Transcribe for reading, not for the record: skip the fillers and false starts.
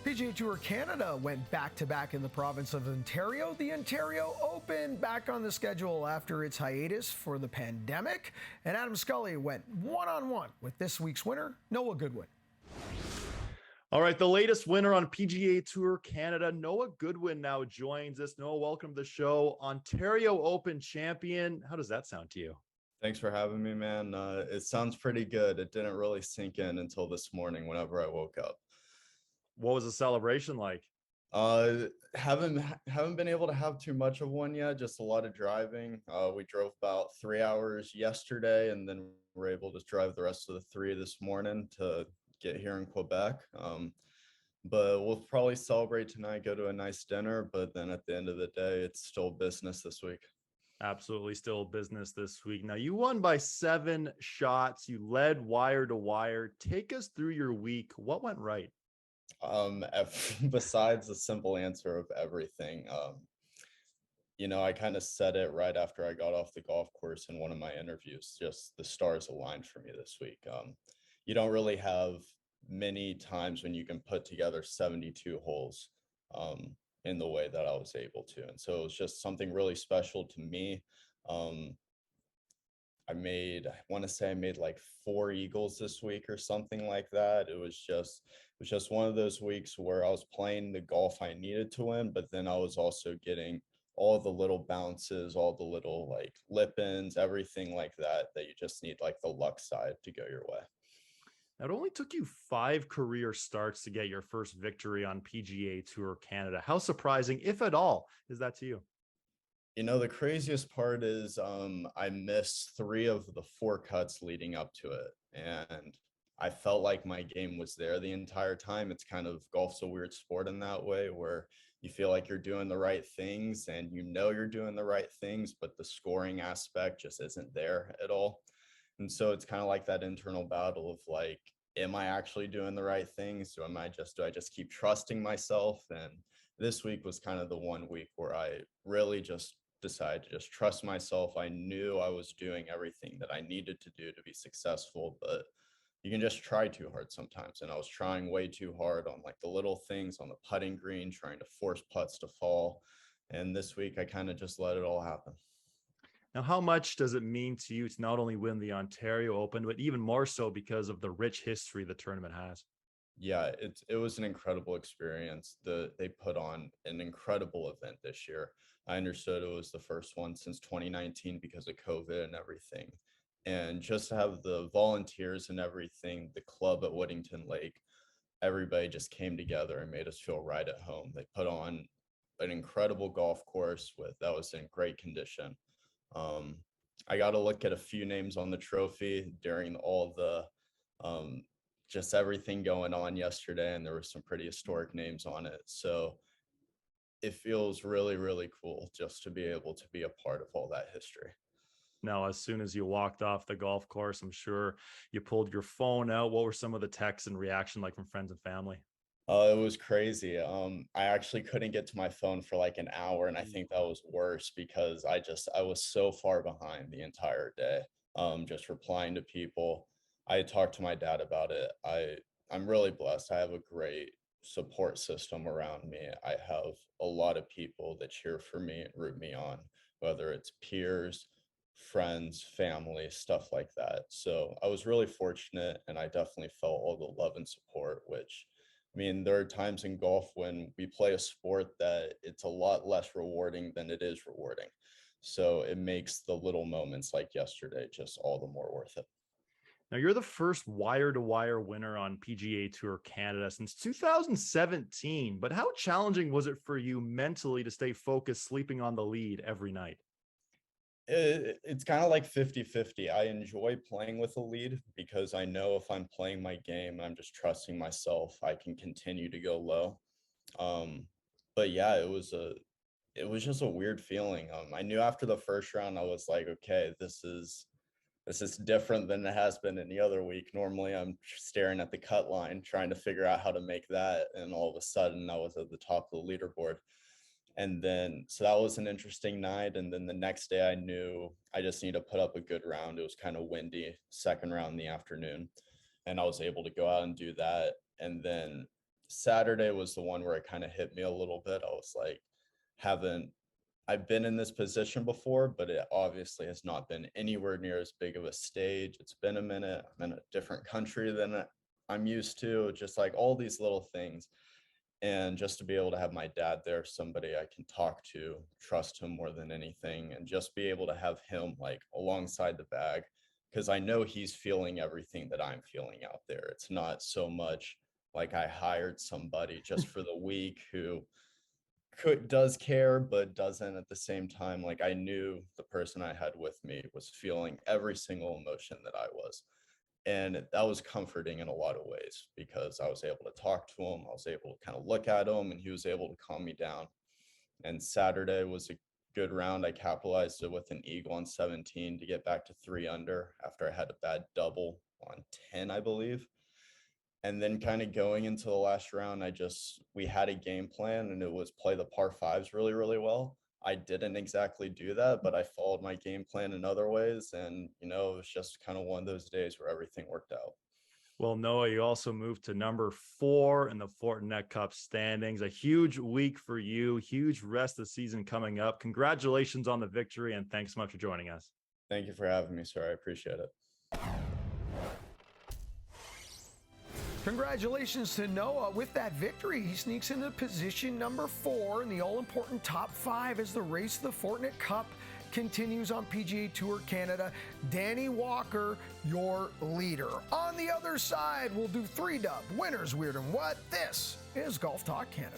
PGA Tour Canada went back-to-back in the province of Ontario. The Ontario Open back on the schedule after its hiatus for the pandemic. And Adam Scully went one-on-one with this week's winner, Noah Goodwin. All right, the latest winner on PGA Tour Canada, Noah Goodwin, now joins us. Noah, welcome to the show. Ontario Open champion. How does that sound to you? Thanks for having me, man. It sounds pretty good. It didn't really sink in until this morning whenever I woke up. What was the celebration like? Haven't been able to have too much of one yet. Just a lot of driving. We drove about 3 hours yesterday, and then we're able to drive the rest of the 3 this morning to get here in Quebec. But we'll probably celebrate tonight, go to a nice dinner. But then at the end of the day, it's still business this week. Absolutely still business this week. Now, you won by 7 shots. You led wire to wire. Take us through your week. What went right? Besides the simple answer of everything, I kind of said it right after I got off the golf course in one of my interviews. Just the stars aligned for me this week. You don't really have many times when you can put together 72 holes in the way that I was able to. And so it was just something really special to me. I want to say I made like 4 eagles this week or something like that. It was just one of those weeks where I was playing the golf I needed to win, but then I was also getting all the little bounces, all the little like lip ins, everything like that you just need like the luck side to go your way. Now, it only took you 5 career starts to get your first victory on PGA Tour Canada. How surprising, if at all, is that to you? The craziest part is I missed 3 of the 4 cuts leading up to it. And I felt like my game was there the entire time. It's kind of, golf's a weird sport in that way where you feel like you're doing the right things and you're doing the right things, but the scoring aspect just isn't there at all. And so it's kind of like that internal battle of like, am I actually doing the right things? Do I just keep trusting myself? And this week was kind of the one week where I really just decided to just trust myself. I knew I was doing everything that I needed to do to be successful, but you can just try too hard sometimes. And I was trying way too hard on like the little things on the putting green, trying to force putts to fall. And this week I kind of just let it all happen. Now, how much does it mean to you to not only win the Ontario Open, but even more so because of the rich history the tournament has? Yeah, it was an incredible experience. They put on an incredible event this year. I understood it was the first one since 2019 because of COVID and everything. And just to have the volunteers and everything, the club at Whittington Lake, everybody just came together and made us feel right at home. They put on an incredible golf course that was in great condition. I got to look at a few names on the trophy during all the just everything going on yesterday, and there were some pretty historic names on it. So it feels really, really cool just to be able to be a part of all that history. Now, as soon as you walked off the golf course, I'm sure you pulled your phone out. What were some of the texts and reaction like from friends and family? It was crazy. I actually couldn't get to my phone for like an hour, and I think that was worse because I was so far behind the entire day. Just replying to people. I talked to my dad about it. I'm really blessed. I have a great support system around me. I have a lot of people that cheer for me and root me on, whether it's peers, friends, family, stuff like that. So I was really fortunate, and I definitely felt all the love and support, which, I mean, there are times in golf when we play a sport that it's a lot less rewarding than it is rewarding. So it makes the little moments like yesterday just all the more worth it. Now, you're the first wire-to-wire winner on PGA Tour Canada since 2017, but how challenging was it for you mentally to stay focused, sleeping on the lead every night? It's kind of like 50-50. I enjoy playing with a lead because I know if I'm playing my game and I'm just trusting myself, I can continue to go low. But yeah, it was just a weird feeling. I knew after the first round, I was like, okay, this is different than it has been any other week. Normally I'm staring at the cut line, trying to figure out how to make that. And all of a sudden I was at the top of the leaderboard. And then, so that was an interesting night. And then the next day I knew I just need to put up a good round. It was kind of windy, second round in the afternoon. And I was able to go out and do that. And then Saturday was the one where it kind of hit me a little bit. I was like, haven't I've been in this position before, but it obviously has not been anywhere near as big of a stage. It's been a minute. I'm in a different country than I'm used to, just like all these little things. And just to be able to have my dad there, somebody I can talk to, trust him more than anything, and just be able to have him like alongside the bag, because I know he's feeling everything that I'm feeling out there. It's not so much like I hired somebody just for the week who does care but doesn't at the same time. Like, I knew the person I had with me was feeling every single emotion that I was, and that was comforting in a lot of ways, because I was able to talk to him, I was able to kind of look at him, and he was able to calm me down. And Saturday was a good round. I capitalized it with an eagle on 17 to get back to 3 under after I had a bad double on 10, I believe. And then kind of going into the last round, we had a game plan, and it was play the par fives really, really well. I didn't exactly do that, but I followed my game plan in other ways. And, it was just kind of one of those days where everything worked out. Well, Noah, you also moved to number 4 in the Fortinet Cup standings. A huge week for you, huge rest of the season coming up. Congratulations on the victory, and thanks so much for joining us. Thank you for having me, sir. I appreciate it. Congratulations to Noah. With that victory, he sneaks into position number 4 in the all-important top 5 as the race to the Fortinet Cup continues on PGA Tour Canada. Danny Walker, your leader. On the other side, we'll do 3-dub, winners, weird and what. This is Golf Talk Canada.